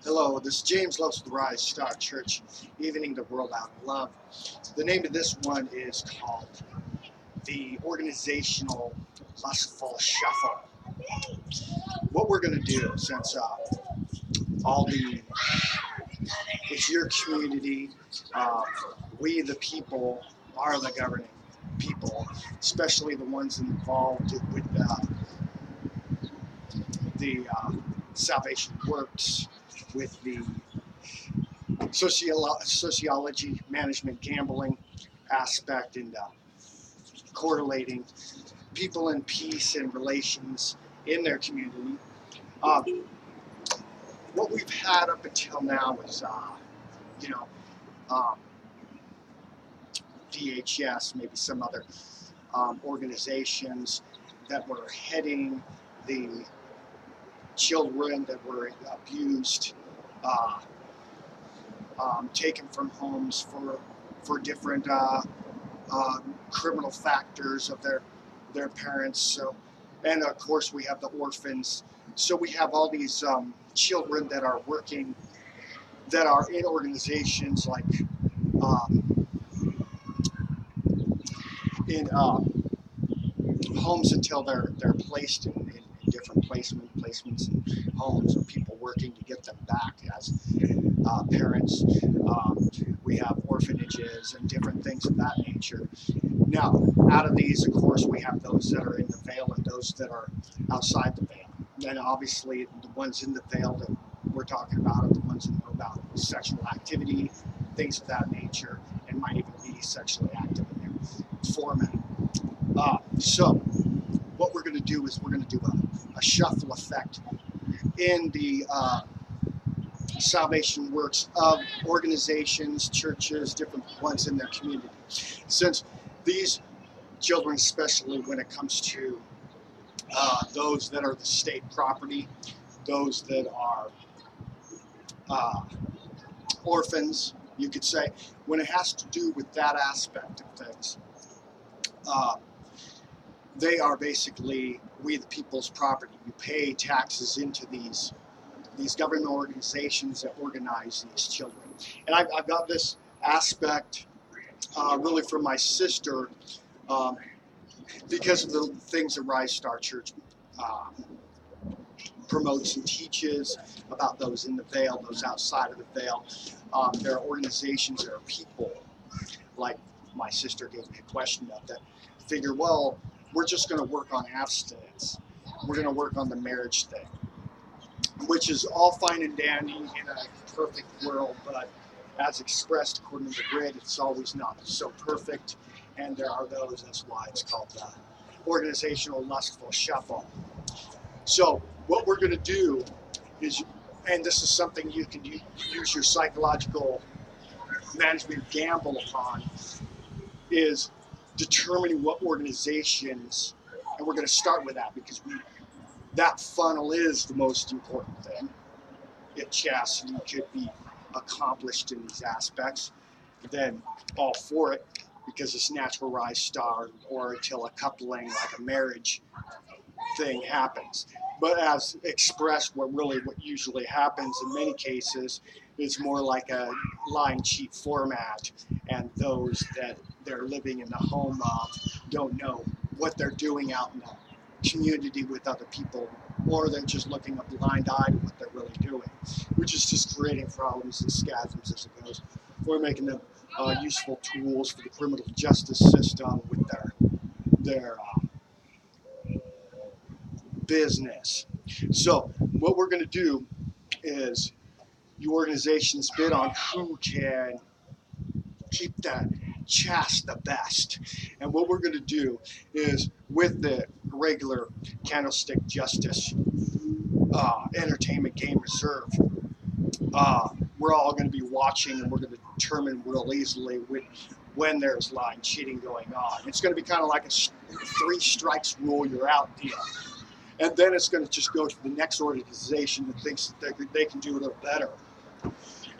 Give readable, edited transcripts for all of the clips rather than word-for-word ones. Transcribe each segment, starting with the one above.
Hello, this is James Loves the Rise Star Church, Evening the World Out in Love. The name of this one is called the Organizational Lustful Shuffle. What we're going to do, since all the it's your community, uh, we the people are the governing people, especially the ones involved with the Salvation Works, with the sociology, management, gambling aspect, and correlating people in peace and relations in their community. Uh, what we've had up until now is, you know, um, DHS, maybe some other organizations that were heading the children that were abused, uh, taken from homes for different criminal factors of their parents. So, and of course we have the orphans. So we have all these children that are working, that are in organizations like um, in homes until they're placed in different placements and homes, or people working to get them back as parents. We have orphanages and different things of that nature. Now, out of these, of course, we have those that are in the veil and those that are outside the veil. And obviously, the ones in the veil that we're talking about are the ones that know about sexual activity, things of that nature, and might even be sexually active in their format. So, what we're going to do is we're going to do a shuffle effect in the salvation works of organizations, churches, different ones in their community. Since these children, especially when it comes to those that are the state property, those that are uh, orphans, you could say, when it has to do with that aspect of things, uh, they are basically we the people's property. You pay taxes into these government organizations that organize these children. And I've got this aspect really from my sister, um, because of the things that Rise Star Church uh, promotes and teaches about those in the veil, those outside of the veil. There are organizations, there are people, like my sister gave me a question about that, figure, well, we're just going to work on abstinence. We're going to work on the marriage thing, which is all fine and dandy in a perfect world, but as expressed according to the grid, it's always not so perfect. And there are those, that's why it's called the organizational lustful shuffle. So what we're going to do is, and this is something you can use your psychological management gamble upon, is determining what organizations, and we're going to start with that because that funnel is the most important thing. If chastity could be accomplished in these aspects, then all for it, because it's natural rise star, or until a coupling like a marriage thing happens. But as expressed, what usually happens in many cases is more like a lying cheat format, and those that they're living in the home of don't know what they're doing out in the community with other people, or they're just looking a blind eye to what they're really doing, which is just creating problems and schisms as it goes. We're making them useful tools for the criminal justice system with their business. So what we're going to do is you organizations bid on who can keep that chast the best. And what we're going to do is, with the regular candlestick justice entertainment game reserve, we're all going to be watching, and we're going to determine real easily when there's lying cheating going on. It's going to be kind of like a three strikes rule, you're out deal. And then it's going to just go to the next organization that thinks that they can do a little better.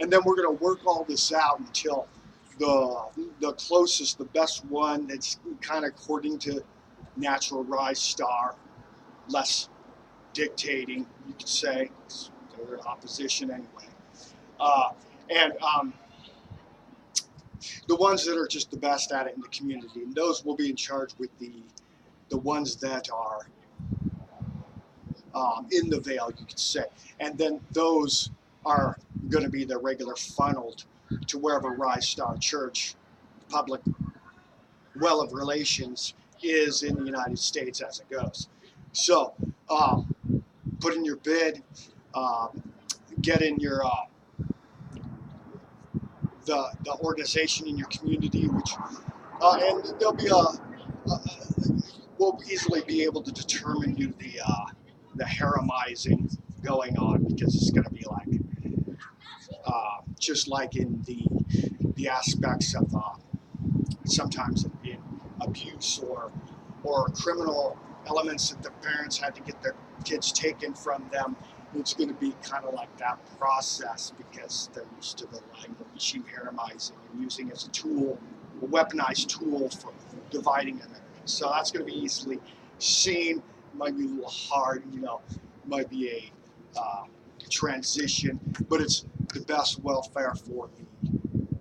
And then we're going to work all this out until the closest, the best one that's kind of according to natural rise star, less dictating, you could say. They're opposition anyway. And the ones that are just the best at it in the community, and those will be in charge with the ones that are in the Vale, you could say. And then those are going to be the regular funneled to wherever Rise Star Church public well of relations is in the United States as it goes. So put in your bid, get in your the organization in your community, which and there'll be we'll easily be able to determine you the haremizing going on, because it's going to be like just like in the aspects of sometimes in abuse or criminal elements that the parents had to get their kids taken from them. It's going to be kind of like that process, because they're used to the language haremizing and using as a tool, a weaponized tool for dividing them. So that's going to be easily seen. Might be a little hard, might be a transition, but it's the best welfare for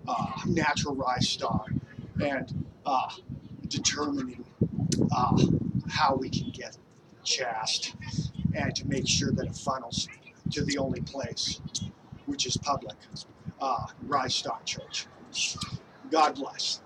the natural Rise Star, and determining how we can get chast and to make sure that it funnels to the only place, which is public, Rise Star Church. God bless.